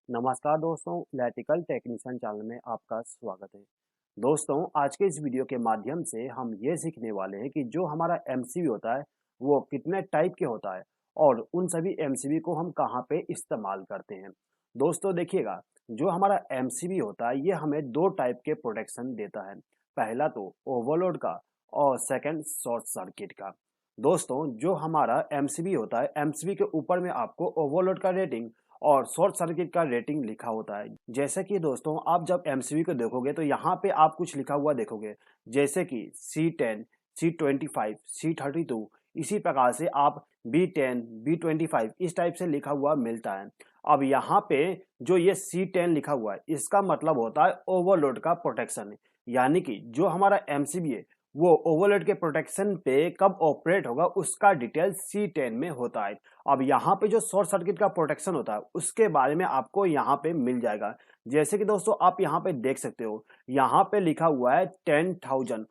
नमस्कार दोस्तों, electrical technician channel में आपका स्वागत है। दोस्तों, आज के इस वीडियो के माध्यम से हम ये सीखने वाले हैं कि जो हमारा एमसीबी होता है वो कितने टाइप के होता है और उन सभी एमसीबी को हम कहाँ पे इस्तेमाल करते हैं। दोस्तों देखिएगा, जो हमारा एमसीबी होता है ये हमें दो टाइप के प्रोटेक्शन देता है। पहला तो ओवरलोड का और सेकंड शॉर्ट सर्किट का। दोस्तों, जो हमारा एमसीबी होता है, एमसीबी के ऊपर में आपको ओवरलोड का रेटिंग और शॉर्ट सर्किट का रेटिंग लिखा होता है। जैसे कि दोस्तों आप जब एमसीबी को देखोगे तो यहाँ पे आप कुछ लिखा हुआ देखोगे, जैसे कि C10, C25, C32। इसी प्रकार से आप B10, B25 इस टाइप से लिखा हुआ मिलता है। अब यहाँ पे जो ये C10 लिखा हुआ है इसका मतलब होता है ओवरलोड का प्रोटेक्शन, यानी कि जो हमारा एमसीबी है वो ओवरलोड के प्रोटेक्शन पे कब ऑपरेट होगा उसका डिटेल C10 में होता है। अब यहाँ पे जो शॉर्ट सर्किट का प्रोटेक्शन होता है उसके बारे में आपको यहाँ पे मिल जाएगा। जैसे कि दोस्तों आप यहाँ पे देख सकते हो, यहाँ पे लिखा हुआ है 10,000।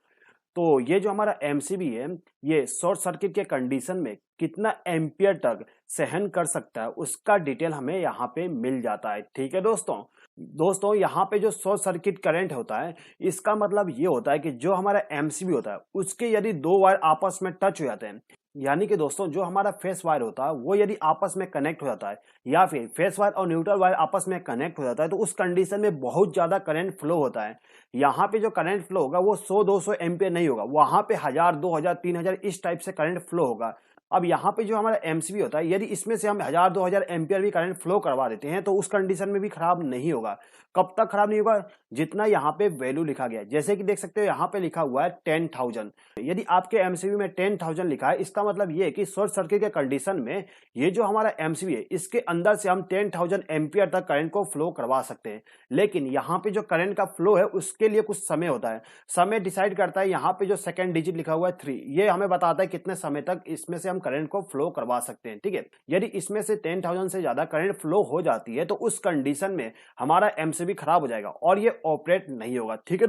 तो ये जो हमारा एमसीबी है ये शॉर्ट सर्किट के कंडीशन में कितना एम्पियर तक सहन कर सकता है उसका डिटेल हमें यहाँ पे मिल जाता है। ठीक है दोस्तों यहाँ पे जो शॉर्ट सर्किट करंट होता है इसका मतलब ये होता है कि जो हमारा एमसीबी होता है उसके यदि दो वायर आपस में टच हो जाते हैं, यानी कि दोस्तों जो हमारा फेस वायर होता है वो यदि आपस में कनेक्ट हो जाता है या फिर फेस वायर और न्यूट्रल वायर आपस में कनेक्ट हो जाता है तो उस कंडीशन में बहुत ज्यादा करंट फ्लो होता है। यहाँ पे जो करंट फ्लो होगा वो 100-200 एम्पियर नहीं होगा, वहां पे 1000, 2000, 3000 इस टाइप से करंट फ्लो होगा। अब यहाँ पे जो हमारा एमसीबी होता है यदि इसमें से हम 1000-2000 एम्पियर भी करंट फ्लो करवा देते हैं तो उस कंडीशन में भी खराब नहीं होगा। कब तक खराब नहीं होगा? जितना यहाँ पे वैल्यू लिखा गया है। जैसे कि देख सकते हो यहाँ पे लिखा हुआ है 10,000। यदि आपके एमसीबी में 10,000 लिखा है इसका मतलब ये है कि शॉर्ट सर्किट के कंडीशन में ये जो हमारा एमसीबी है इसके अंदर से हम 10,000 एम्पियर तक करंट को फ्लो करवा सकते हैं। लेकिन यहाँ पे जो करंट का फ्लो है उसके लिए कुछ समय होता है। समय डिसाइड करता है यहाँ पे जो सेकंड डिजिट लिखा हुआ है 3, ये हमें बताता है कितने समय तक इसमें से हम करंट को फ्लो करवा सकते हैं। ठीक है, यदि इसमें से 10,000 से ज्यादा करंट फ्लो हो जाती है तो उस कंडीशन में हमारा एमसीबी खराब हो जाएगा और ये ऑपरेट नहीं होगा। ठीक है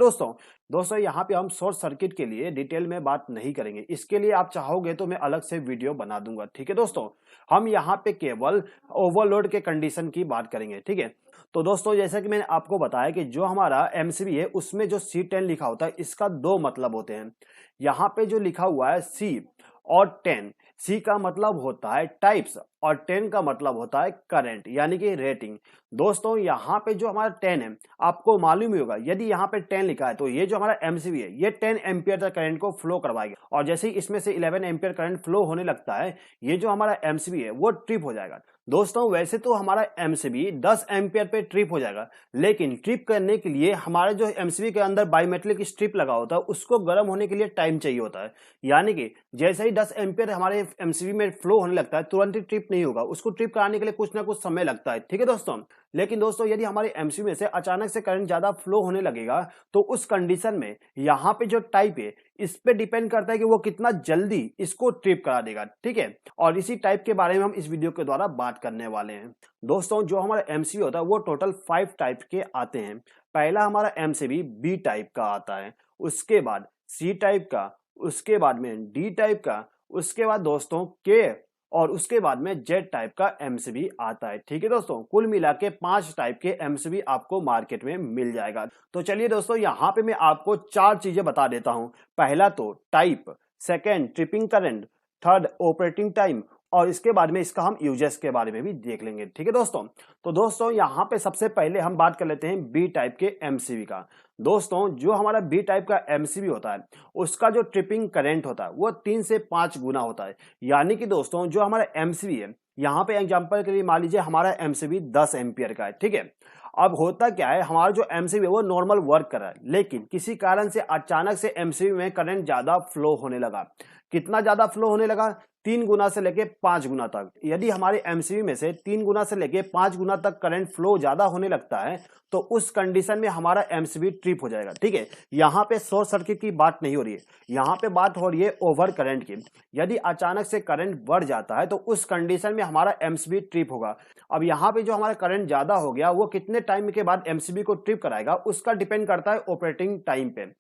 दोस्तों यहाँ पे हम शॉर्ट सर्किट के लिए डिटेल में बात नहीं करेंगे, इसके लिए आप चाहोगे तो मैं अलग से वीडियो बना दूंगा। ठीक है दोस्तों, हम यहाँ पे केवल ओवरलोड के कंडीशन की बात करेंगे। ठीक है, तो दोस्तों जैसा कि मैंने आपको बताया कि जो हमारा एमसीबी है उसमें जो C10 लिखा होता है इसका दो मतलब होते हैं। यहाँ पे जो लिखा हुआ है C और 10, C का मतलब होता है टाइप्स और 10 का मतलब होता है करंट यानी कि रेटिंग। दोस्तों यहाँ पे जो हमारा 10 है आपको मालूम ही होगा, यदि यहाँ पे 10 लिखा है तो ये जो हमारा एमसीबी है ये 10 एम्पियर तक करंट को फ्लो करवाएगा और जैसे ही इसमें से 11 एम्पियर करंट फ्लो होने लगता है ये जो हमारा एमसीबी है वो ट्रिप हो जाएगा। दोस्तों वैसे तो हमारा एमसीबी 10 एम्पियर पे ट्रिप हो जाएगा, लेकिन ट्रिप करने के लिए हमारा जो एमसीबी के अंदर बायोमेट्रिक स्ट्रिप लगा होता है उसको गर्म होने के लिए टाइम चाहिए होता है। यानी कि जैसे ही 10 एम्पियर हमारे एमसीबी में फ्लो होने लगता है तुरंत ही ट्रिप नहीं होगा, उसको ट्रिप कराने के लिए कुछ ना कुछ समय लगता है। ठीक है दोस्तों, लेकिन दोस्तों यदि हमारे एमसीबी में से अचानक से करंट ज्यादा फ्लो होने लगेगा तो उस कंडीशन में यहाँ पे जो टाइप है इस पे डिपेंड करता है कि वो कितना जल्दी इसको ट्रिप करा देगा। ठीक है, और इसी टाइप के बारे में हम इस वीडियो के द्वारा बात करने वाले हैं। दोस्तों जो हमारा एमसीबी होता है वो टोटल 5 टाइप के आते हैं। पहला हमारा एमसीबी बी टाइप का आता है, उसके बाद सी टाइप का, उसके बाद में डी टाइप का, उसके बाद दोस्तों के, और उसके बाद में जेड टाइप का एमसीबी आता है। ठीक है दोस्तों, कुल मिला के 5 टाइप के एमसीबी आपको मार्केट में मिल जाएगा। तो चलिए दोस्तों यहाँ पे मैं आपको 4 चीजें बता देता हूं। पहला तो type, second tripping current, third operating time और इसके बाद में इसका हम यूजेस के बारे में भी देख लेंगे। ठीक है दोस्तों, तो दोस्तों यहाँ पे सबसे पहले हम बात कर लेते हैं बी टाइप के एमसीबी का। दोस्तों जो हमारा बी टाइप का एमसीबी होता है उसका जो ट्रिपिंग करंट होता है वो 3 से 5 गुना होता है। यानी कि दोस्तों जो हमारा एमसीबी है, यहाँ पे एग्जांपल के लिए मान लीजिए हमारा एमसीबी 10 एम्पियर का है। ठीक है, अब होता क्या है, हमारा जो एमसीबी है वो नॉर्मल वर्क कर रहा है, लेकिन किसी कारण से अचानक से एमसीबी में करंट ज्यादा फ्लो होने लगा। कितना ज्यादा फ्लो होने लगा? 3 गुना से लेके 5 गुना तक। यदि हमारे एमसीबी में से 3 गुना से लेके 5 गुना तक करंट फ्लो ज्यादा होने लगता है तो उस कंडीशन में हमारा एमसीबी ट्रिप हो जाएगा। ठीक है, यहाँ पे शॉर्ट सर्किट की बात नहीं हो रही है, यहाँ पे बात हो रही है ओवर करंट की। यदि अचानक से करंट बढ़ जाता है तो उस कंडीशन में हमारा एमसीबी ट्रिप होगा। अब यहाँ पे जो हमारा करंट ज्यादा हो गया वो कितने टाइम के बाद एमसीबी को ट्रिप कराएगा उसका डिपेंड करता है ऑपरेटिंग टाइम पे।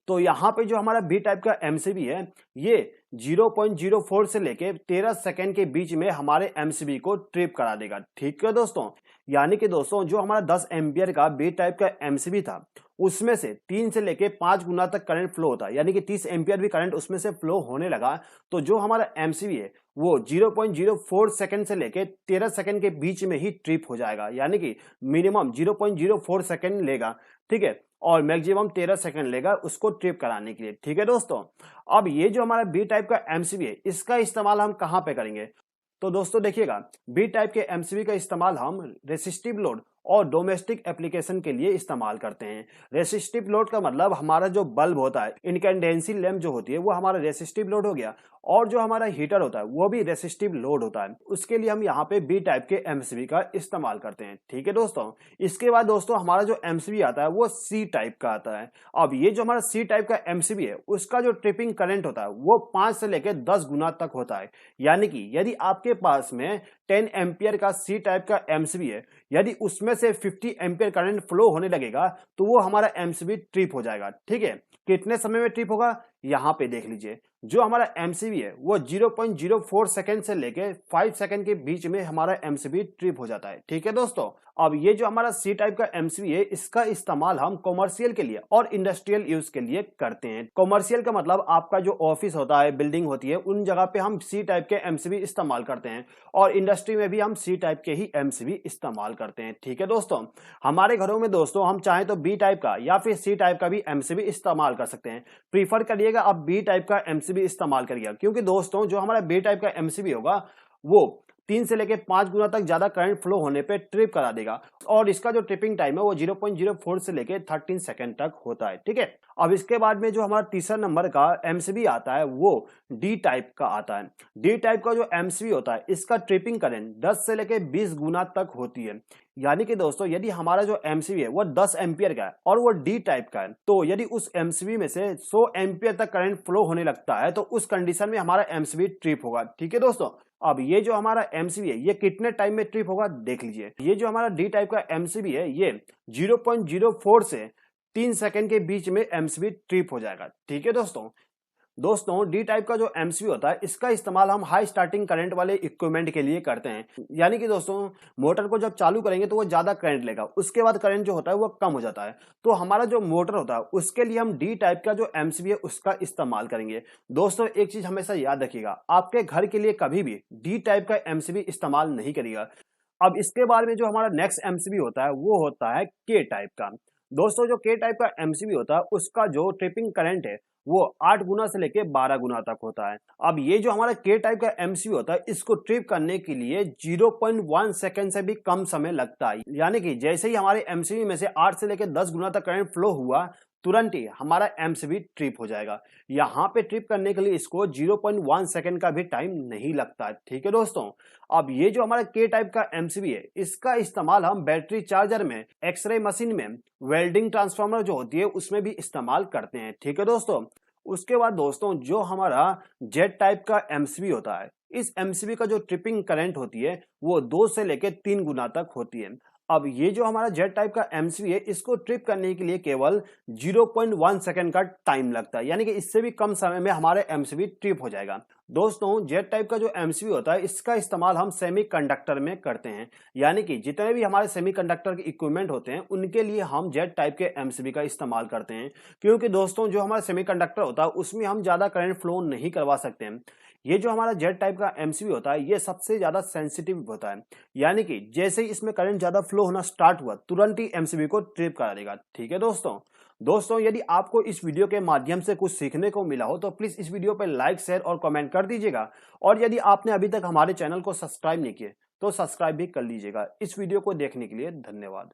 तो यहाँ पे जो हमारा बी टाइप का एमसीबी है ये 0.04 से लेके 13 सेकेंड के बीच में हमारे एमसीबी को ट्रिप करा देगा। ठीक है दोस्तों, यानी कि दोस्तों जो हमारा 10 एम्पियर का बी टाइप का एमसीबी था, उसमें से 3 से लेके 5 गुना तक करंट फ्लो होता है, यानी कि 30 एम्पियर भी करंट उसमें से फ्लो होने लगा, तो जो हमारा एमसीबी है वो 0.04 सेकंड से लेके 13 सेकंड के बीच में ही ट्रिप हो जाएगा, यानी कि मिनिमम 0.04 सेकंड लेगा, ठीक है, और मैक्सिमम 13 सेकंड लेगा उसको ट्रिप कराने के लिए, ठीक है दोस्तों। अब ये जो हमारा बी टाइप का एमसीबी है, इसका इस्तेमाल हम कहां पे करेंगे? तो दोस्तों देखिएगा, बी टाइप के एमसीबी का इस्तेमाल हम रेसिस्टिव लोड और डोमेस्टिक एप्लीकेशन के लिए इस्तेमाल करते हैं। रेसिस्टिव लोड का मतलब हमारा जो बल्ब होता है, इनकैंडेंसी लैंप जो होती है, वो हमारा रेसिस्टिव लोड हो गया, और जो हमारा हीटर होता है वो भी रेसिस्टिव लोड होता है। उसके लिए हम यहाँ पे बी टाइप के एमसीबी का इस्तेमाल करते हैं, ठीक है दोस्तों। इसके बाद दोस्तों हमारा जो एमसीबी आता है वो सी टाइप का आता है। अब ये जो हमारा सी टाइप का एमसीबी है, उसका जो ट्रिपिंग करंट होता है वो 5 से लेकर 10 गुना तक होता है। यानी कि यदि आपके पास में 10 एम्पियर का सी टाइप का एमसीबी है, यदि उसमें से 50 एम्पियर करंट फ्लो होने लगेगा तो वो हमारा एमसीबी ट्रिप हो जाएगा, ठीक है। कितने समय में ट्रिप होगा, यहाँ पे देख लीजिए। जो हमारा एमसीबी है वो 0.04 सेकंड से लेके 5 सेकंड के बीच में हमारा एमसीबी ट्रिप हो जाता है, ठीक है दोस्तों। अब ये जो हमारा सी टाइप का एमसीबी है, इसका इस्तेमाल हम कॉमर्शियल के लिए और इंडस्ट्रियल यूज के लिए करते हैं। कॉमर्शियल का मतलब आपका जो ऑफिस होता है, बिल्डिंग होती है, उन जगह पे हम सी टाइप के एमसीबी इस्तेमाल करते हैं, और इंडस्ट्री में भी हम सी टाइप के ही एमसीबी इस्तेमाल करते हैं, ठीक है दोस्तों। हमारे घरों में दोस्तों हम चाहें तो बी टाइप का या फिर सी टाइप का भी एमसीबी इस्तेमाल कर सकते हैं। प्रीफर करिएगा आप बी टाइप का एमसीबी इस्तेमाल करिएगा, क्योंकि दोस्तों जो हमारा बी टाइप का एमसीबी होगा वो 3 से लेके 5 गुना तक ज्यादा करंट फ्लो होने पे ट्रिप करा देगा, और इसका जो ट्रिपिंग टाइम है वो 0.04 से लेके 13 सेकंड तक होता है, ठीक है। अब इसके बाद में जो हमारा तीसरा नंबर का एमसीबी आता है वो डी टाइप का आता है। डी टाइप का जो एमसीबी होता है, इसका ट्रिपिंग करंट 10 से लेके 20 गुना तक होती है। यानी कि दोस्तों यदि हमारा जो एमसीबी है वो 10 एम्पियर का है और वो डी टाइप का है, तो यदि उस एमसीबी में से 100 एम्पियर तक करंट फ्लो होने लगता है तो उस कंडीशन में हमारा एमसीबी ट्रिप होगा, ठीक है दोस्तों। अब ये जो हमारा एमसीबी है ये कितने टाइम में ट्रिप होगा देख लीजिए। ये जो हमारा डी टाइप का एमसीबी है ये 0.04 से 3 सेकंड के बीच में एमसीबी ट्रिप हो जाएगा, ठीक है दोस्तों। डी टाइप का जो एमसीबी होता है, इसका इस्तेमाल हम हाई स्टार्टिंग करंट वाले इक्विपमेंट के लिए करते हैं। यानी कि दोस्तों मोटर को जब चालू करेंगे तो वो ज्यादा करंट लेगा, उसके बाद करंट जो होता है वो कम हो जाता है, तो हमारा जो मोटर होता है उसके लिए हम डी टाइप का जो एमसीबी है उसका इस्तेमाल करेंगे। दोस्तों एक चीज हमेशा याद रखिएगा, आपके घर के लिए कभी भी डी टाइप का एमसीबी इस्तेमाल नहीं करिएगा। अब इसके बाद में जो हमारा नेक्स्ट एमसीबी होता है वो होता है के टाइप का। दोस्तों जो के टाइप का एमसीबी होता है उसका जो ट्रिपिंग करंट है वो 8 गुना से लेके 12 गुना तक होता है। अब ये जो हमारा के टाइप का एमसीबी होता है, इसको ट्रिप करने के लिए 0.1 सेकंड से भी कम समय लगता है। यानी कि जैसे ही हमारे एमसीबी में से 8 से लेके 10 गुना तक करंट फ्लो हुआ, तुरंत ही हमारा एमसीबी ट्रिप हो जाएगा। यहाँ पे ट्रिप करने के लिए इसको 0.1 सेकंड का भी टाइम नहीं लगता है, ठीक है दोस्तों। अब ये जो हमारा के टाइप का एमसीबी है, इसका इस्तेमाल हम बैटरी चार्जर में, एक्सरे मशीन में, वेल्डिंग ट्रांसफार्मर जो होती है उसमें भी इस्तेमाल करते हैं, ठीक है दोस्तों। उसके बाद दोस्तों जो हमारा जेट टाइप का एमसीबी होता है, इस एमसीबी का जो ट्रिपिंग करंट होती है वो 2 से लेके 3 गुना तक होती है। अब ये जो हमारा जेट टाइप का एमसीबी है, इसको ट्रिप करने के लिए केवल 0.1 सेकंड का टाइम लगता है, यानी कि इससे भी कम समय में हमारे एमसीबी ट्रिप हो जाएगा। दोस्तों जेट टाइप का जो एमसीबी होता है, इसका इस्तेमाल हम सेमीकंडक्टर में करते हैं, यानी कि जितने भी हमारे सेमीकंडक्टर के इक्विपमेंट होते हैं उनके लिए हम जेट टाइप के एमसीबी का इस्तेमाल करते हैं। क्योंकि दोस्तों जो हमारा सेमीकंडक्टर होता है उसमें हम ज्यादा करंट फ्लो नहीं करवा सकते हैं। ये जो हमारा जेट टाइप का एमसीबी होता है ये सबसे ज्यादा सेंसिटिव होता है, यानी कि जैसे ही इसमें करंट ज्यादा फ्लो होना स्टार्ट हुआ तुरंत ही एमसीबी को ट्रिप करा देगा, ठीक है दोस्तों यदि आपको इस वीडियो के माध्यम से कुछ सीखने को मिला हो तो प्लीज इस वीडियो पर लाइक, शेयर और कमेंट कर दीजिएगा, और यदि आपने अभी तक हमारे चैनल को सब्सक्राइब नहीं किए तो सब्सक्राइब भी कर लीजिएगा। इस वीडियो को देखने के लिए धन्यवाद।